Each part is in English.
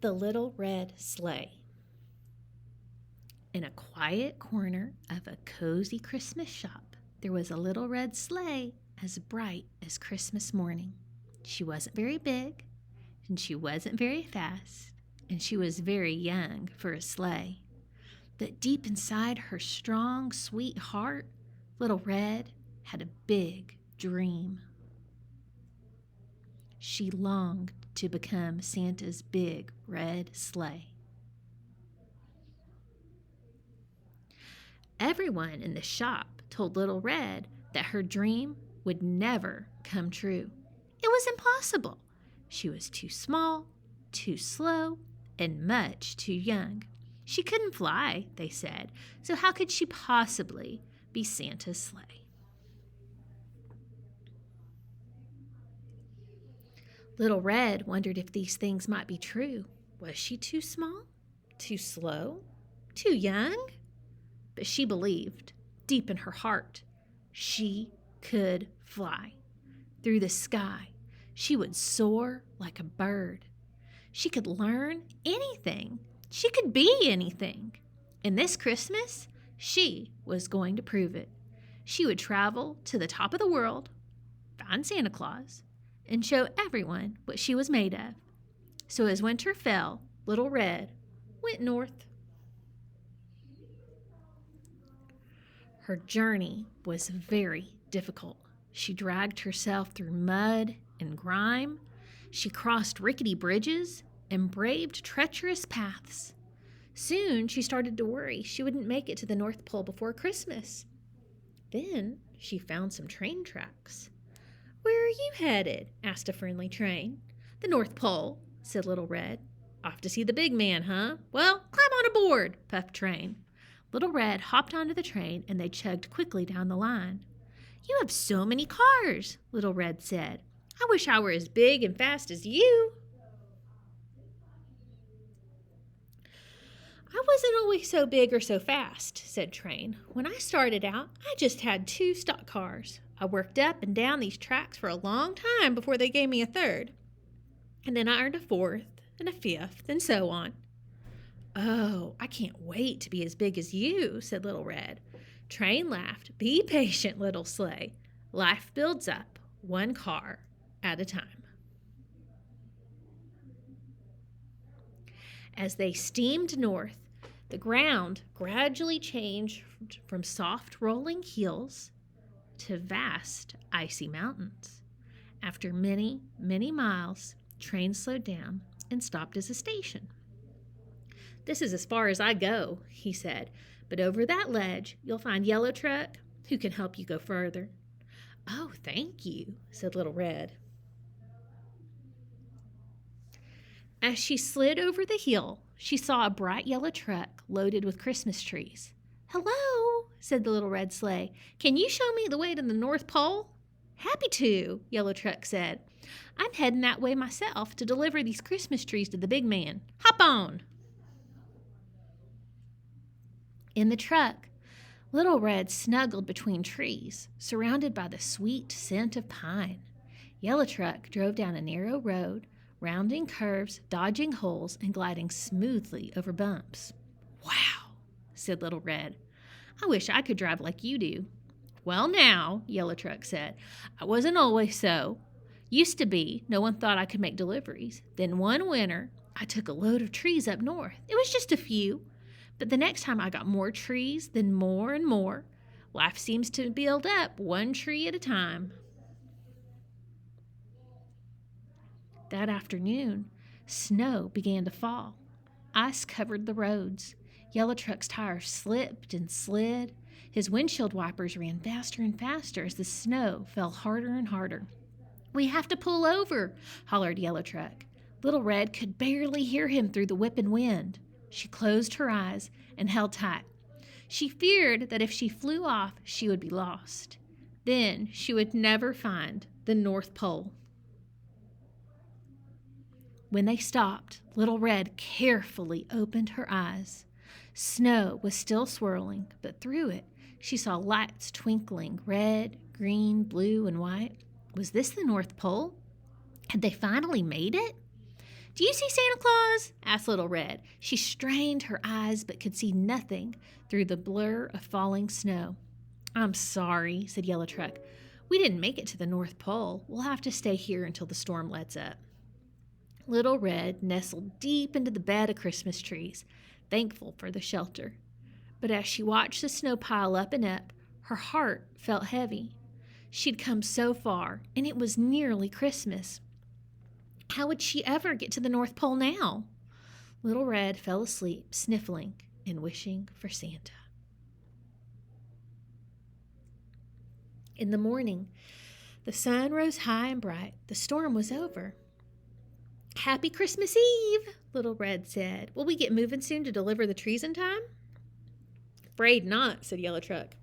The Little Red Sleigh. In a quiet corner of a cozy Christmas shop, there was a little red sleigh as bright as Christmas morning. She wasn't very big, and she wasn't very fast, and she was very young for a sleigh. But deep inside her strong, sweet heart, Little Red had a big dream. She longed to become Santa's big red sleigh. Everyone in the shop told Little Red that her dream would never come true. It was impossible. She was too small, too slow, and much too young. She couldn't fly, they said, so how could she possibly be Santa's sleigh? Little Red wondered if these things might be true. Was she too small? Too slow? Too young? But she believed, deep in her heart, she could fly. Through the sky, she would soar like a bird. She could learn anything. She could be anything. And this Christmas, she was going to prove it. She would travel to the top of the world, find Santa Claus, and show everyone what she was made of. So as winter fell, Little Red went north. Her journey was very difficult. She dragged herself through mud and grime. She crossed rickety bridges and braved treacherous paths. Soon she started to worry she wouldn't make it to the North Pole before Christmas. Then she found some train tracks. "Where are you headed?" asked a friendly train. "The North Pole," said Little Red. "Off to see the big man, huh? Well, climb on aboard," puffed Train. Little Red hopped onto the train and they chugged quickly down the line. "You have so many cars," Little Red said. "I wish I were as big and fast as you." "I wasn't always so big or so fast," said Train. "When I started out, I just had 2 stock cars. I worked up and down these tracks for a long time before they gave me a 3rd. And then I earned a 4th and a 5th and so on." "Oh, I can't wait to be as big as you," said Little Red. Train laughed. "Be patient, little sleigh. Life builds up, 1 car at a time." As they steamed north, the ground gradually changed from soft rolling hills to vast icy mountains. After many, many miles, Train slowed down and stopped as a station. "This is as far as I go," he said, "but over that ledge you'll find Yellow Truck, who can help you go further." "Oh, thank you," said Little Red. As she slid over the hill, she saw a bright yellow truck loaded with Christmas trees. "Hello," said the Little Red Sleigh. "Can you show me the way to the North Pole?" "Happy to," Yellow Truck said. "I'm heading that way myself to deliver these Christmas trees to the big man. Hop on." In the truck, Little Red snuggled between trees, surrounded by the sweet scent of pine. Yellow Truck drove down a narrow road, rounding curves, dodging holes, and gliding smoothly over bumps. "Wow," said Little Red. "I wish I could drive like you do." "Well, now," Yellow Truck said, "I wasn't always so. Used to be, no one thought I could make deliveries. Then one winter, I took a load of trees up north. It was just a few. But the next time I got more trees, then more and more. Life seems to build up 1 tree at a time." That afternoon, snow began to fall. Ice covered the roads. Yellow Truck's tires slipped and slid. His windshield wipers ran faster and faster as the snow fell harder and harder. "We have to pull over," hollered Yellow Truck. Little Red could barely hear him through the whipping wind. She closed her eyes and held tight. She feared that if she flew off, she would be lost. Then she would never find the North Pole. When they stopped, Little Red carefully opened her eyes. Snow was still swirling, but through it, she saw lights twinkling, red, green, blue, and white. Was this the North Pole? Had they finally made it? "Do you see Santa Claus?" asked Little Red. She strained her eyes but could see nothing through the blur of falling snow. "I'm sorry," said Yellow Truck. "We didn't make it to the North Pole. We'll have to stay here until the storm lets up." Little Red nestled deep into the bed of Christmas trees, thankful for the shelter. But as she watched the snow pile up and up, her heart felt heavy. She'd come so far, and it was nearly Christmas. How would she ever get to the North Pole now? Little Red fell asleep, sniffling and wishing for Santa. In the morning, the sun rose high and bright. The storm was over. "Happy Christmas Eve," Little Red said. "Will we get moving soon to deliver the trees in time?" "Afraid not," said Yellow Truck.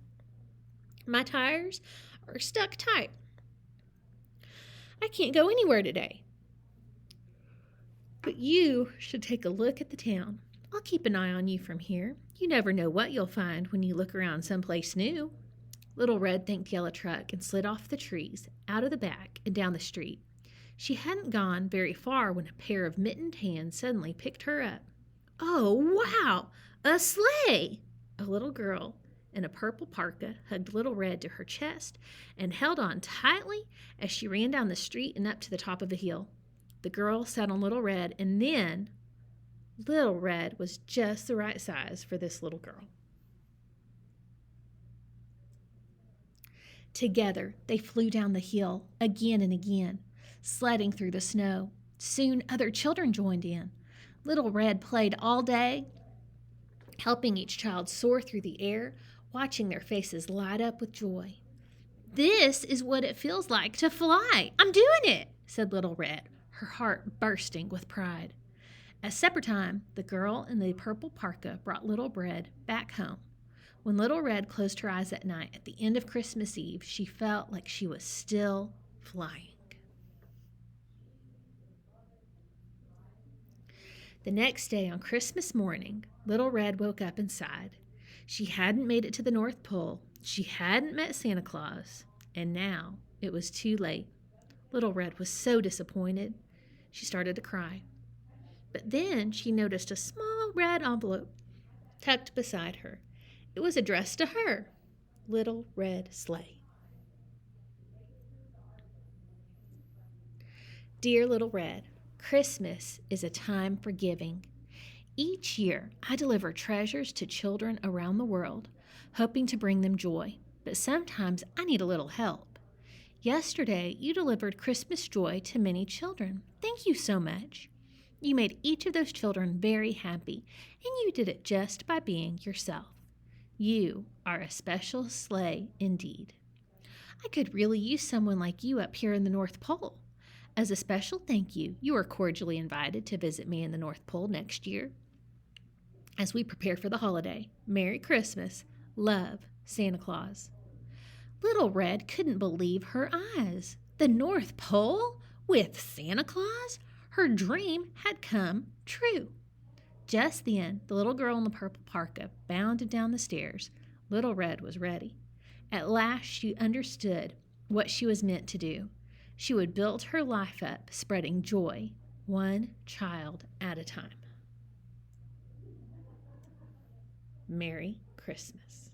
"My tires are stuck tight. I can't go anywhere today. But you should take a look at the town. I'll keep an eye on you from here. You never know what you'll find when you look around someplace new." Little Red thanked Yellow Truck and slid off the trees, out of the back, and down the street. She hadn't gone very far when a pair of mittened hands suddenly picked her up. "Oh, wow! A sleigh!" A little girl in a purple parka hugged Little Red to her chest and held on tightly as she ran down the street and up to the top of a hill. The girl sat on Little Red, and then Little Red was just the right size for this little girl. Together, they flew down the hill again and again, sledding through the snow. Soon, other children joined in. Little Red played all day, helping each child soar through the air, watching their faces light up with joy. "This is what it feels like to fly. I'm doing it," said Little Red, her heart bursting with pride. At supper time, the girl in the purple parka brought Little Red back home. When Little Red closed her eyes at night at the end of Christmas Eve, she felt like she was still flying. The next day on Christmas morning, Little Red woke up and sighed. She hadn't made it to the North Pole. She hadn't met Santa Claus. And now it was too late. Little Red was so disappointed. She started to cry. But then she noticed a small red envelope tucked beside her. It was addressed to her, Little Red Sleigh. Dear Little Red, Christmas is a time for giving. Each year, I deliver treasures to children around the world, hoping to bring them joy. But sometimes I need a little help. Yesterday, you delivered Christmas joy to many children. Thank you so much. You made each of those children very happy, and you did it just by being yourself. You are a special sleigh indeed. I could really use someone like you up here in the North Pole. As a special thank you, you are cordially invited to visit me in the North Pole next year. As we prepare for the holiday, Merry Christmas, love, Santa Claus. Little Red couldn't believe her eyes. The North Pole? With Santa Claus? Her dream had come true. Just then, the little girl in the purple parka bounded down the stairs. Little Red was ready. At last, she understood what she was meant to do. She would build her life up, spreading joy, one child at a time. Merry Christmas.